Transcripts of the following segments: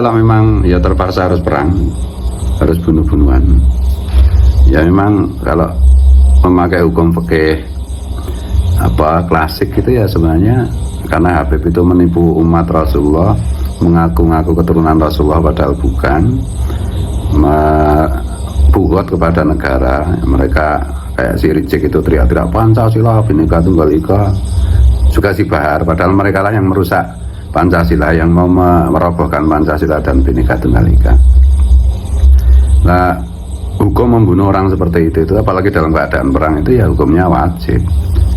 Kalau memang ya terpaksa harus perang, harus bunuh-bunuhan. Ya memang kalau memakai hukum fikih klasik gitu ya sebenarnya, karena Habib itu menipu umat Rasulullah, mengaku-ngaku keturunan Rasulullah padahal bukan, buhot kepada negara. Mereka kayak si Ricik itu teriak-teriak Pancasila, Bhinneka Tunggal Ika, juga si Bahar, padahal mereka lah yang merusak Pancasila, yang mau merobohkan Pancasila dan Bhinneka Tunggal Ika. Nah, hukum membunuh orang seperti itu apalagi dalam keadaan perang itu ya hukumnya wajib.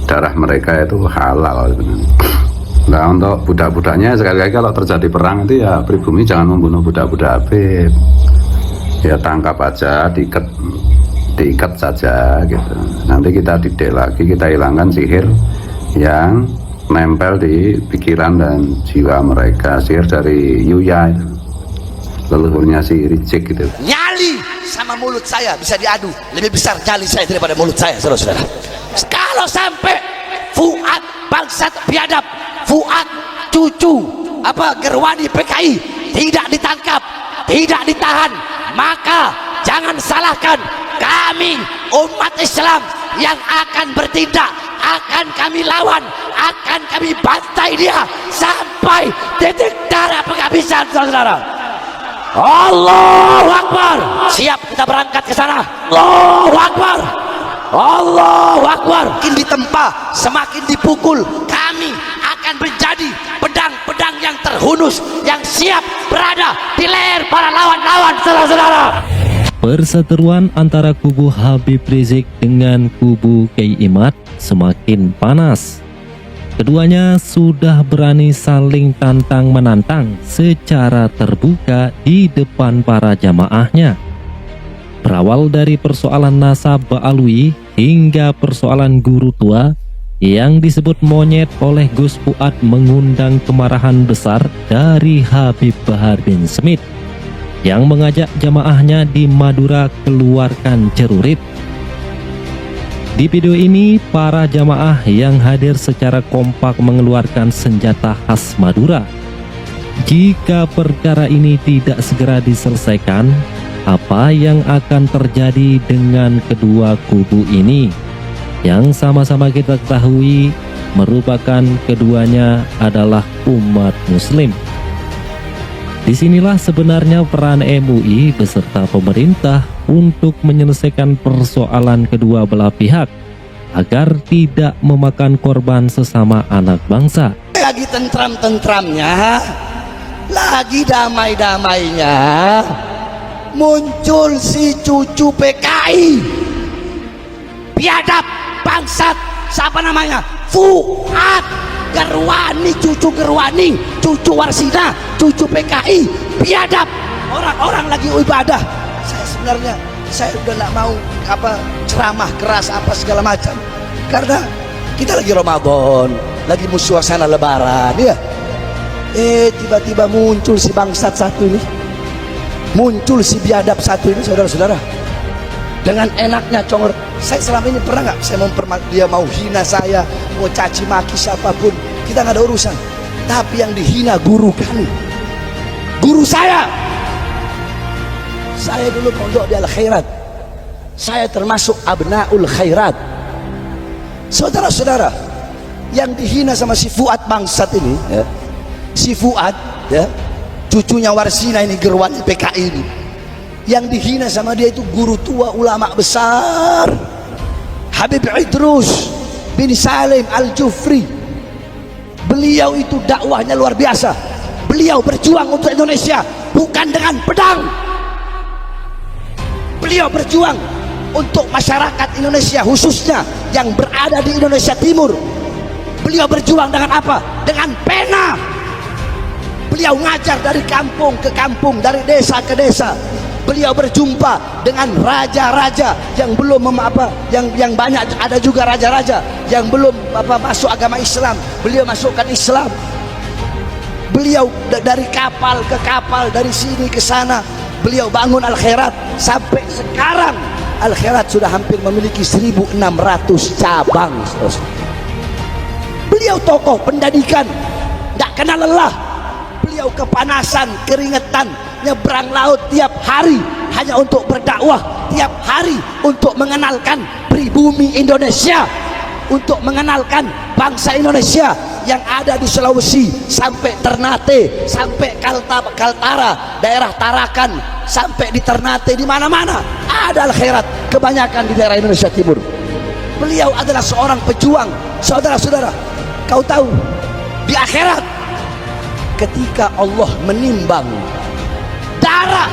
Darah mereka itu halal. Nah, untuk budak-budaknya sekali lagi kalau terjadi perang itu ya pribumi jangan membunuh budak-budak Habib. Ya tangkap aja, diikat saja gitu. Nanti kita didik lagi, kita hilangkan sihir yang nempel di pikiran dan jiwa mereka. Sihir dari Yuya itu, leluhurnya si Ricik gitu. Nyali sama mulut saya bisa diadu, lebih besar nyali saya daripada mulut saya, saudara-saudara. Kalau sampai Fuad bangsat biadab, Fuad cucu Gerwani PKI tidak ditangkap, tidak ditahan, maka jangan salahkan kami umat Islam yang akan bertindak, akan kami lawan, akan kami bantai dia sampai titik darah penghabisan, saudara. Allahu Akbar. Siap kita berangkat ke sana. Allahu Akbar. Allahu Akbar. Semakin ditempa, semakin dipukul, kami akan menjadi pedang-pedang yang terhunus, yang siap berada di leher para lawan-lawan, saudara-saudara. Perseteruan antara kubu Habib Rizik dengan kubu Kiai Imad semakin panas. Keduanya sudah berani saling tantang-menantang secara terbuka di depan para jamaahnya. Berawal dari persoalan nasab Ba'alwi hingga persoalan guru tua yang disebut monyet oleh Gus Fuad mengundang kemarahan besar dari Habib Bahar bin Smith yang mengajak jamaahnya di Madura keluarkan cerurit. Di video ini, para jamaah yang hadir secara kompak mengeluarkan senjata khas Madura. Jika perkara ini tidak segera diselesaikan, apa yang akan terjadi dengan kedua kubu ini? Yang sama-sama kita ketahui merupakan keduanya adalah umat muslim. Disinilah sebenarnya peran MUI beserta pemerintah untuk menyelesaikan persoalan kedua belah pihak agar tidak memakan korban sesama anak bangsa. Lagi tentram-tentramnya, lagi damai-damainya, muncul si cucu PKI biadab bangsat, siapa namanya? Fuad Gerwani, cucu Gerwani, cucu Warsina, cucu PKI biadab. Orang-orang lagi ibadah. Saya sebenarnya udah nggak mau ceramah keras segala macam, karena kita lagi Ramadan, lagi suasana lebaran ya. Tiba-tiba muncul si bangsat satu ini, muncul si biadab satu ini, saudara-saudara, dengan enaknya congor. Saya selama ini pernah nggak saya dia mau hina saya, mau caci maki siapapun, kita nggak ada urusan. Tapi yang dihina guru kami, guru saya dulu pondok di Al Khairat, saya termasuk abnaul khairat. Saudara-saudara, yang dihina sama si Fuad bangsat ini ya, si Fuad ya, cucunya Warsina ini, Gerwani PKI ini, yang dihina sama dia itu guru tua, ulama besar, Habib Idrus bin Salim Al-Jufri. Beliau itu dakwahnya luar biasa. Beliau berjuang untuk Indonesia bukan dengan pedang. Beliau berjuang untuk masyarakat Indonesia, khususnya yang berada di Indonesia Timur. Beliau berjuang dengan apa? Dengan pena. Beliau ngajar dari kampung ke kampung, dari desa ke desa. Beliau berjumpa dengan raja-raja yang belum yang banyak, ada juga raja-raja yang belum masuk agama Islam. Beliau masukkan Islam. Beliau dari kapal ke kapal, dari sini ke sana. Beliau bangun Al Khairat. Sampai sekarang Al Khairat sudah hampir memiliki 1.600 cabang. Beliau tokoh pendidikan, tidak kenal lelah. beliau kepanasan, keringetan, nyebrang laut tiap hari hanya untuk berdakwah, tiap hari untuk mengenalkan pribumi Indonesia, untuk mengenalkan bangsa Indonesia yang ada di Sulawesi sampai Ternate, sampai Kaltara, daerah Tarakan, sampai di Ternate, di mana-mana ada al-khairat, kebanyakan di daerah Indonesia Timur. Beliau adalah seorang pejuang. Saudara-saudara, kau tahu di akhirat ketika Allah menimbang darah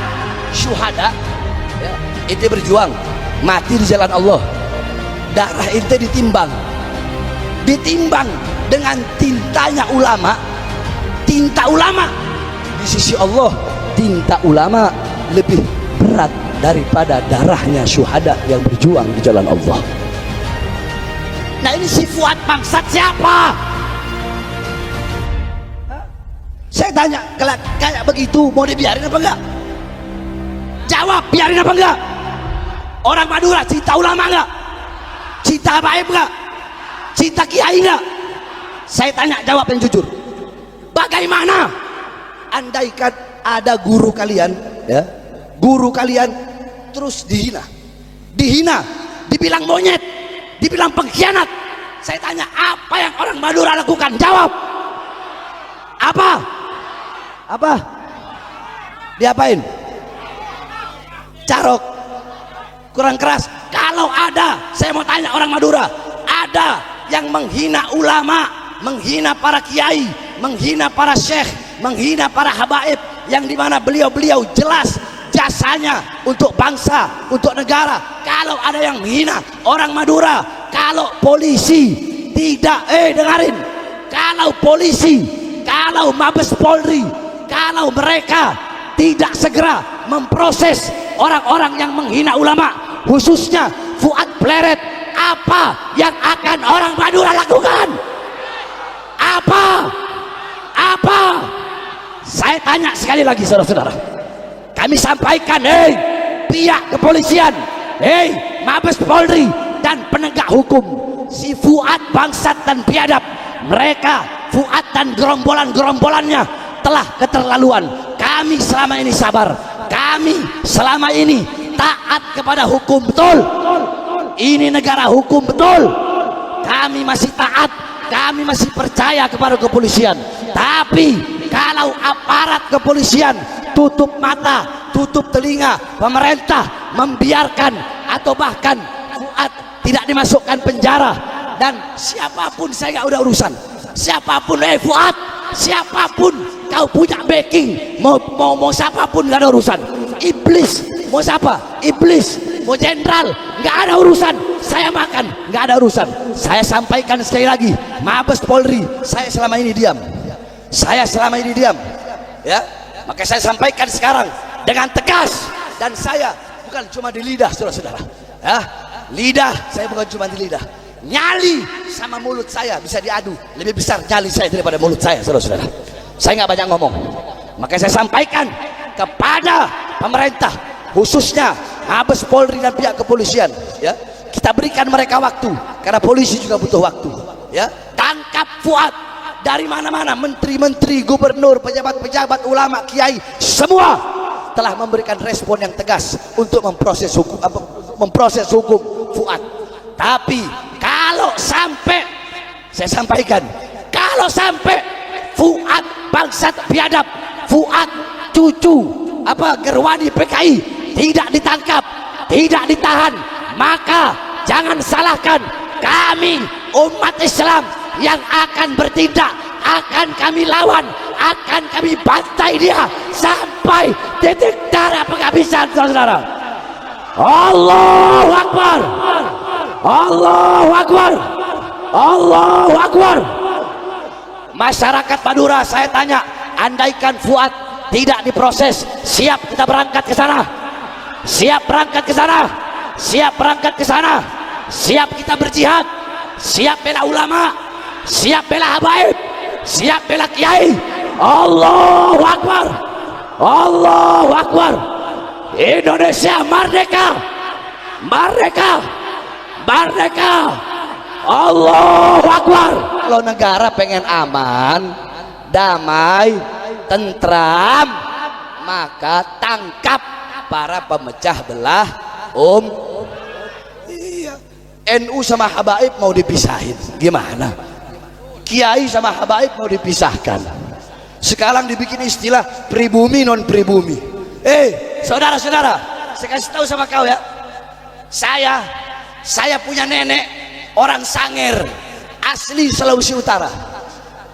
syuhada, ya, ente berjuang mati di jalan Allah, darah ente ditimbang dengan tintanya ulama. Tinta ulama di sisi Allah, tinta ulama lebih berat daripada darahnya syuhada yang berjuang di jalan Allah. Nah, ini si Fuad bangsat siapa? Saya tanya, kayak begitu mau dibiarin apa enggak? Jawab, biarin apa enggak? Orang Madura cinta ulama enggak? Cinta habaib enggak? Cinta kiai enggak? Saya tanya, jawab yang jujur. Bagaimana andaikan ada guru kalian, ya, guru kalian terus dihina, dibilang monyet, dibilang pengkhianat. Saya tanya, apa yang orang Madura lakukan? Jawab. Apa? Diapain? Carok, kurang keras. Kalau ada, saya mau tanya orang Madura, ada yang menghina ulama, menghina para kiai, menghina para syekh, menghina para habaib, yang dimana beliau-beliau jelas jasanya untuk bangsa, untuk negara. Kalau ada yang menghina orang Madura, kalau polisi tidak, dengarin, kalau polisi, kalau Mabes Polri, kalau mereka tidak segera memproses orang-orang yang menghina ulama, khususnya Fuad Pleret, apa yang akan orang Madura lakukan? Apa? Saya tanya sekali lagi, saudara-saudara, kami sampaikan, pihak kepolisian, Mabes Polri dan penegak hukum, si Fuad bangsat dan biadab, mereka Fuad dan gerombolan-gerombolannya telah keterlaluan. Kami selama ini sabar, kami selama ini taat kepada hukum, betul. Ini negara hukum, betul. Kami masih taat, kami masih percaya kepada kepolisian. Tapi kalau aparat kepolisian tutup mata, tutup telinga, pemerintah membiarkan atau bahkan Fuad tidak dimasukkan penjara, dan siapapun saya gak udah urusan, siapapun, Fuad, siapapun kau punya backing, mau siapapun gak ada urusan. Iblis mau siapa? Iblis mau jenderal, nggak ada urusan. Saya makan, nggak ada urusan. Saya sampaikan sekali lagi, Mabes Polri, saya selama ini diam, ya. Maka saya sampaikan sekarang dengan tegas, dan saya bukan cuma di lidah, saudara-saudara, ya. Lidah saya bukan cuma di lidah, nyali sama mulut saya bisa diadu, lebih besar nyali saya daripada mulut saya, saudara-saudara. Saya nggak banyak ngomong, maka saya sampaikan kepada pemerintah, khususnya Mabes Polri dan pihak kepolisian, ya, kita berikan mereka waktu, karena polisi juga butuh waktu, ya. Tangkap Fuad. Dari mana-mana, menteri-menteri, gubernur, pejabat-pejabat, ulama, kiai, semua telah memberikan respon yang tegas untuk memproses hukum Fuad. Tapi kalau sampai, saya sampaikan, kalau sampai Fuad bangsat biadab, Fuad cucu Gerwani PKI tidak ditangkap, tidak ditahan, maka jangan salahkan kami umat Islam yang akan bertindak, akan kami lawan, akan kami bantai dia sampai titik darah penghabisan, saudara. Allahu Akbar, Allahu Akbar, Allahu Akbar. Masyarakat Madura, saya tanya, andaikan Fuad tidak diproses, siap kita berangkat ke sana, siap berangkat ke sana, siap berangkat ke sana, siap kita berjihad, siap bela ulama, siap bela habaib, siap bela kiai. Allahu Akbar, Allahu Akbar. Indonesia merdeka, merdeka, merdeka. Allahu Akbar. Kalau negara pengen aman, damai, tentram, maka tangkap para pemecah belah iya. NU sama habaib mau dipisahin gimana? Kiai sama habaib mau dipisahkan. Sekarang dibikin istilah pribumi non pribumi. Saudara-saudara, saya kasih tahu sama kau ya, saya punya nenek orang Sangir, asli Sulawesi Utara.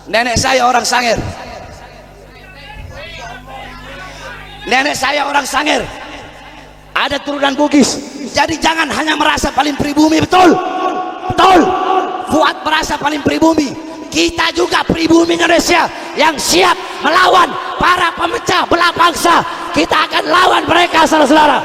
Nenek saya orang Sangir. Nenek saya orang Sangir, ada turunan Bugis. Jadi jangan hanya merasa paling pribumi. Betul Fuad merasa paling pribumi. Kita juga pribumi Indonesia yang siap melawan para pemecah belah bangsa. Kita akan lawan mereka, saudara-saudara.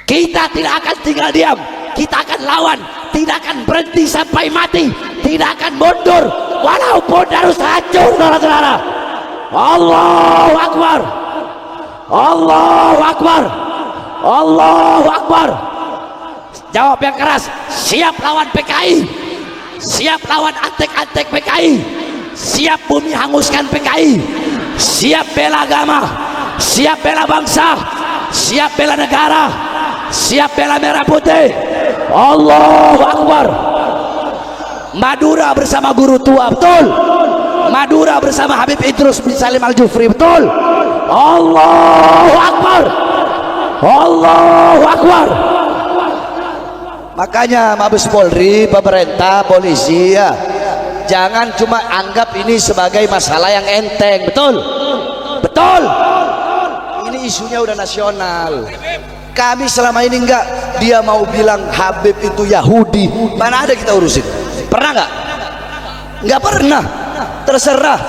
Kita tidak akan tinggal diam, kita akan lawan, tidak akan berhenti sampai mati, tidak akan mundur walaupun harus hancur, saudara-saudara. Allahu Akbar, Allahu Akbar, Allahu Akbar. Jawab yang keras, siap lawan PKI, siap lawan antek-antek PKI, siap bumi hanguskan PKI, siap bela agama, siap bela bangsa, siap bela negara, siap bela merah putih. Allahu Akbar. Madura bersama guru tua, betul. Madura bersama Habib Idrus bin Salim Al-Jufri, betul. Allahu Akbar, Allahu Akbar. Makanya Mabes Polri, pemerintah, polisi ya, jangan cuma anggap ini sebagai masalah yang enteng. Betul ini isunya udah nasional. Kami selama ini enggak, dia mau bilang Habib itu Yahudi, mana ada kita urusin? Pernah nggak pernah. Terserah,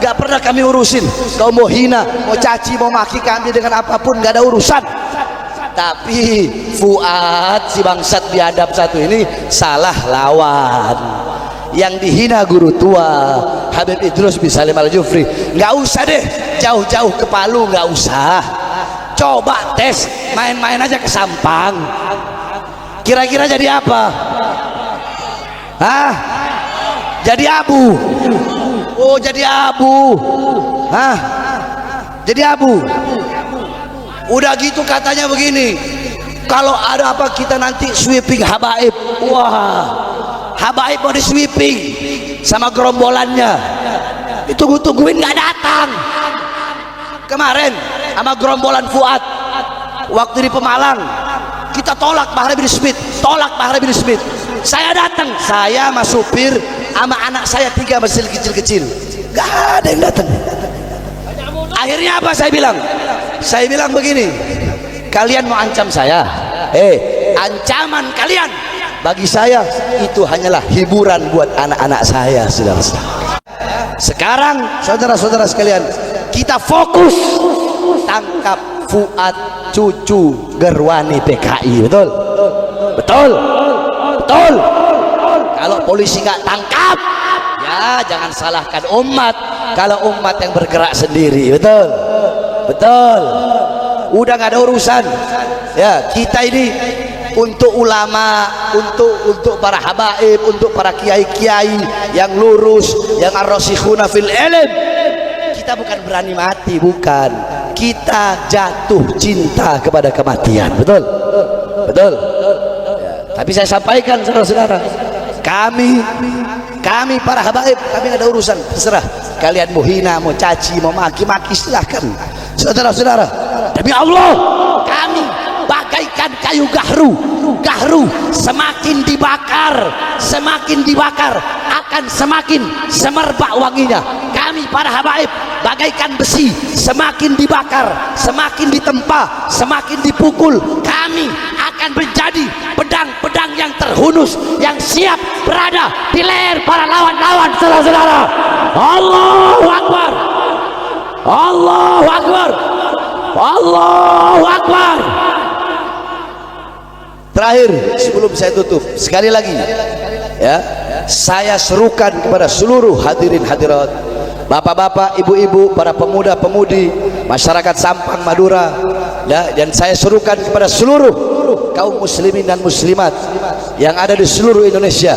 nggak pernah kami urusin. Kau mau hina, mau caci, mau maki kami dengan apapun, nggak ada urusan. Tapi Fuad si bangsat biadab satu ini salah lawan. Yang dihina guru tua Habib Idrus bin Salim Al-Jufri, nggak usah deh jauh-jauh ke Palu, nggak usah. Coba tes main-main aja ke Sampang, kira-kira jadi apa? Jadi abu. Oh, jadi abu. Jadi abu. Udah gitu katanya begini, kalau ada apa kita nanti sweeping habaib. Wah, habaib mau di sweeping sama gerombolannya. Ditunggu-tungguin nggak datang. Kemarin sama gerombolan Fuad waktu di Pemalang, kita tolak Bahar bin Smith, saya datang, saya sama supir sama anak saya 3 masih kecil-kecil, gak ada yang datang. Akhirnya apa saya bilang? Saya bilang begini, kalian mau ancam saya, ancaman kalian bagi saya itu hanyalah hiburan buat anak-anak saya, saudara-saudara. Sekarang saudara-saudara sekalian, kita fokus tangkap Fuad cucu Gerwani PKI. Betul. Kalau polisi nggak tangkap, ya jangan salahkan umat. Kalau umat yang bergerak sendiri, betul. Udah nggak ada urusan. Ya, kita ini untuk ulama, untuk para habaib, untuk para kiai-kiai yang lurus, yang ar-rasikhuna fil ilm. Kita bukan berani mati, bukan. Kita jatuh cinta kepada kematian, betul. Ya, tapi saya sampaikan saudara-saudara, kami para habaib, kami nggak ada urusan. Terserah kalian mau hina, mau caci, mau maki-maki, silahkan. Saudara-saudara, demi Allah, kami bagaikan kayu gahru, semakin dibakar akan semakin semerbak wanginya. Kami para habaib bagaikan besi, semakin dibakar, semakin ditempa, semakin dipukul, kami akan menjadi pedang-pedang yang terhunus, yang siap berada di leher para lawan-lawan, saudara-saudara. Allahu Akbar, Allahu Akbar, Allahu Akbar. Terakhir sebelum saya tutup, sekali lagi ya, saya serukan kepada seluruh hadirin hadirat, bapak-bapak, ibu-ibu, para pemuda-pemudi, masyarakat Sampang Madura, ya, dan saya serukan kepada seluruh kaum muslimin dan muslimat yang ada di seluruh Indonesia.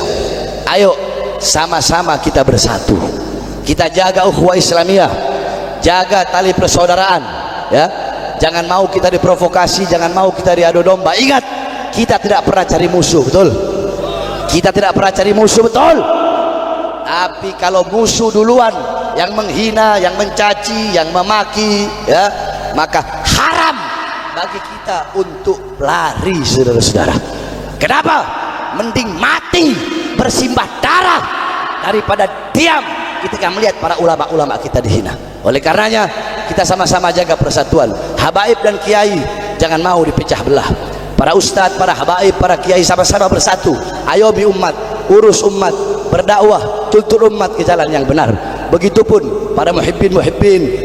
Ayo sama-sama kita bersatu, Kita jaga ukhuwah Islamiyah, jaga tali persaudaraan, ya. Jangan mau kita diprovokasi, jangan mau kita diadu domba. Ingat, kita tidak pernah cari musuh, betul? Kita tidak pernah cari musuh, betul? Tapi kalau musuh duluan yang menghina, yang mencaci, yang memaki, ya, maka haram bagi kita untuk lari, saudara-saudara. Kenapa? Mending mati bersimbah darah daripada diam ketika melihat para ulama-ulama kita dihina. Oleh karenanya kita sama-sama jaga persatuan. Habaib dan kiai jangan mau dipecah belah. Para ustadz, para habaib, para kiai sama-sama bersatu. Ayomi umat, urus umat, berdakwah, tuntun umat ke jalan yang benar. Begitupun para muhibbin,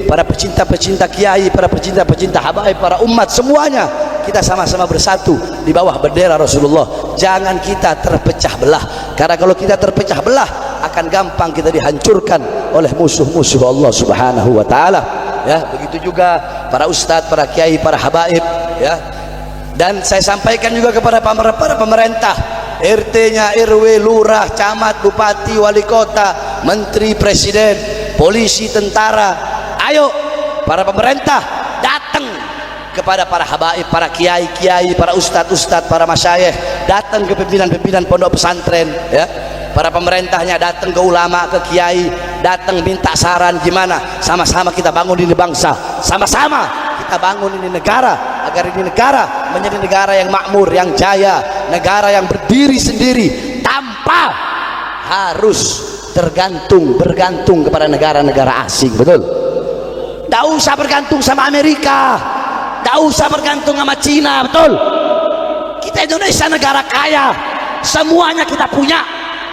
para pecinta-pecinta kiai, para pecinta-pecinta habaib, para umat, semuanya kita sama-sama bersatu di bawah bendera Rasulullah. Jangan kita terpecah belah, karena kalau kita terpecah belah akan gampang kita dihancurkan oleh musuh-musuh Allah Subhanahu wa taala. Ya, begitu juga para ustadz, para kiai, para habaib, ya. Dan saya sampaikan juga kepada para pemerintah, RT-nya, RW, lurah, camat, bupati, wali kota, menteri, presiden, polisi, tentara. Ayo para pemerintah datang kepada para habaib, para kiai-kiai, para ustadz-ustadz, para masyayikh, datang ke pimpinan-pimpinan pondok pesantren, ya. Para pemerintahnya datang ke ulama, ke kiai, datang minta saran gimana. Sama-sama kita bangun ini bangsa, sama-sama kita bangun ini negara, agar ini negara menjadi negara yang makmur, yang jaya, negara yang berdiri sendiri tanpa harus bergantung kepada negara-negara asing, betul? Tidak usah bergantung sama Amerika, tidak usah bergantung sama Cina, betul? Kita Indonesia negara kaya, semuanya kita punya.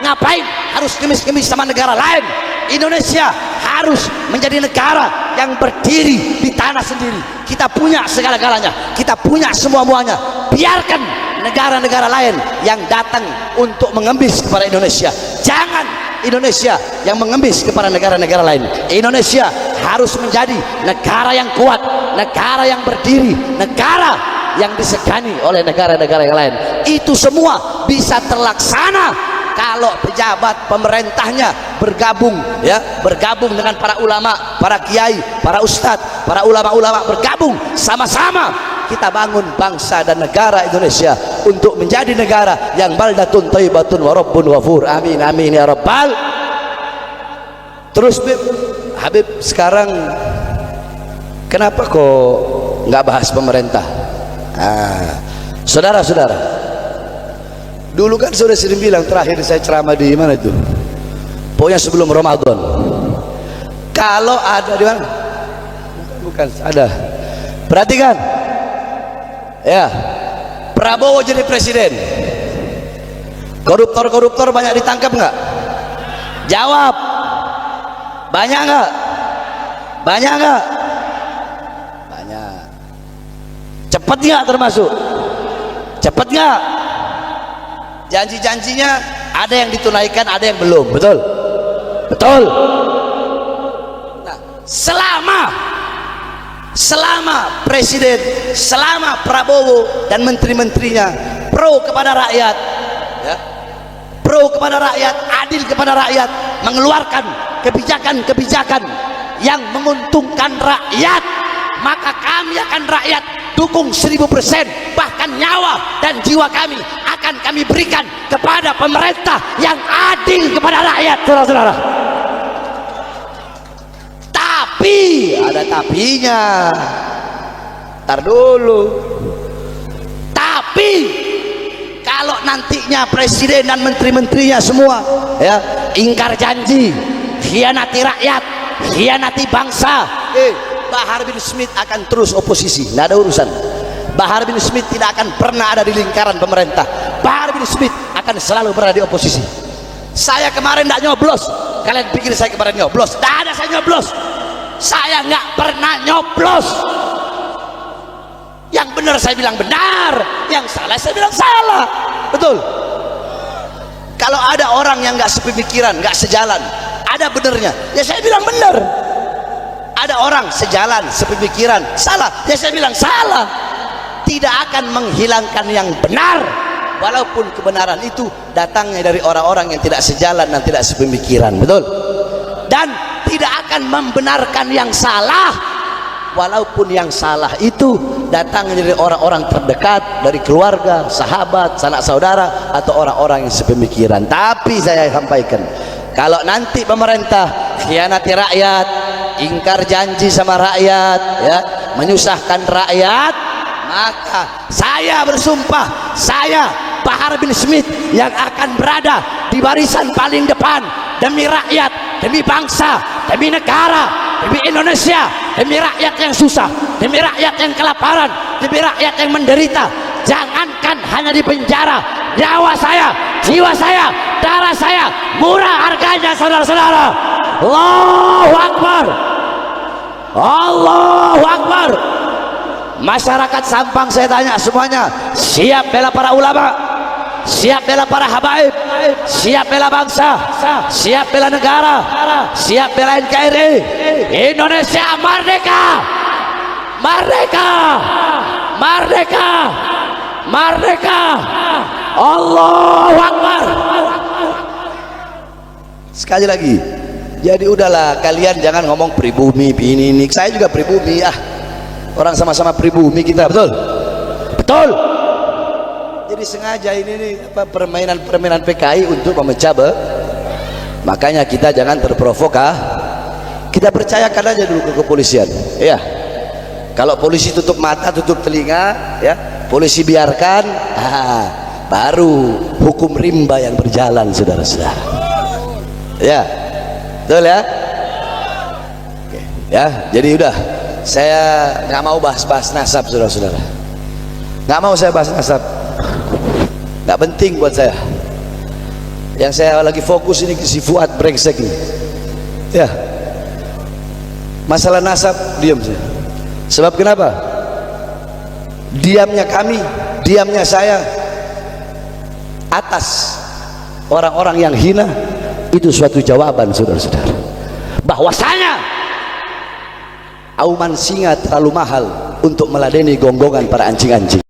Ngapain harus kemis-kemis sama negara lain? Indonesia harus menjadi negara yang berdiri di tanah sendiri. Kita punya segala-galanya, kita punya semua-muanya. Biarkan negara-negara lain yang datang untuk mengemis kepada Indonesia. Jangan Indonesia yang mengemis kepada negara-negara lain. Indonesia harus menjadi negara yang kuat, negara yang berdiri, negara yang disegani oleh negara-negara yang lain. Itu semua bisa terlaksana kalau pejabat pemerintahnya bergabung, ya, bergabung dengan para ulama, para kiai, para ustadz, para ulama-ulama, bergabung sama-sama kita bangun bangsa dan negara Indonesia untuk menjadi negara yang baldatun thayyibatun wa rabbun ghafur. Amin amin ya rabbal. Terus Habib, sekarang kenapa kok nggak bahas pemerintah? Saudara-saudara, dulu kan sudah sering bilang, terakhir saya ceramah di mana itu, pokoknya sebelum Ramadan, kalau ada di mana, bukan ada, perhatikan ya, Prabowo jadi presiden, koruptor banyak ditangkap nggak? Jawab, banyak nggak? Banyak nggak? Banyak. Cepat nggak termasuk? Cepat nggak? Janji-janjinya ada yang ditunaikan, ada yang belum, betul? Betul. Nah, selama presiden, selama Prabowo dan menteri-menterinya pro kepada rakyat, ya, pro kepada rakyat, adil kepada rakyat, mengeluarkan kebijakan-kebijakan yang menguntungkan rakyat, maka kami akan rakyat dukung 1000%, bahkan nyawa dan jiwa kami akan kami berikan kepada pemerintah yang adil kepada rakyat, saudara-saudara. Tapi ada tapinya, ntar dulu. Tapi kalau nantinya presiden dan menteri-menterinya semua, ya, ingkar janji, khianati rakyat, khianati bangsa, Bahar bin Smith akan terus oposisi, nggak ada urusan. Bahar bin Smith tidak akan pernah ada di lingkaran pemerintah. Bahar bin Smith akan selalu berada di oposisi. Saya kemarin nggak nyoblos, kalian pikir saya kemarin nyoblos? Tidak ada saya nyoblos. Saya nggak pernah nyoblos. Yang benar saya bilang benar, yang salah saya bilang salah, betul? Kalau ada orang yang nggak sepemikiran, nggak sejalan, ada benernya, ya saya bilang benar. Ada orang sejalan, sepemikiran, salah, ya saya bilang salah. Tidak akan menghilangkan yang benar, walaupun kebenaran itu datangnya dari orang-orang yang tidak sejalan dan tidak sepemikiran, betul? Dan tidak akan membenarkan yang salah, walaupun yang salah itu datang dari orang-orang terdekat, dari keluarga, sahabat, sanak saudara, atau orang-orang yang sepemikiran. Tapi saya sampaikan, kalau nanti pemerintah khianati rakyat, ingkar janji sama rakyat, ya, menyusahkan rakyat, maka saya bersumpah, saya Bahar bin Smith yang akan berada di barisan paling depan demi rakyat, demi bangsa, demi negara, demi Indonesia, demi rakyat yang susah, demi rakyat yang kelaparan, demi rakyat yang menderita. Jangankan hanya di penjara, nyawa saya, jiwa saya, darah saya murah harganya, saudara-saudara. Allahu Akbar, Allahu Akbar. Masyarakat Sampang, saya tanya semuanya, siap bela para ulama, siap bela para habaib, siap bela bangsa, siap bela negara, siap bela NKRI. Indonesia merdeka, merdeka, merdeka, merdeka. Allahu Akbar. Sekali lagi, jadi udahlah, kalian jangan ngomong pribumi ini. Saya juga pribumi, orang sama-sama pribumi kita, betul? Betul. Jadi sengaja ini nih, permainan PKI untuk memecah makanya kita jangan terprovokasi. Kita percayakan aja dulu ke kepolisian, ya. Kalau polisi tutup mata, tutup telinga, ya, polisi biarkan, baru hukum rimba yang berjalan, saudara-saudara. Ya, betul ya. Oke, ya. Jadi udah, saya nggak mau bahas-bahas nasab, saudara-saudara. Nggak mau saya bahas nasab, nggak penting buat saya. Yang saya lagi fokus ini ke si Fuad brengsek ini, ya. Masalah nasab diam saya. Sebab kenapa? Diamnya kami, diamnya saya atas orang-orang yang hina itu suatu jawaban, saudara-saudara, bahwasanya auman singa terlalu mahal untuk meladeni gonggongan para anjing-anjing.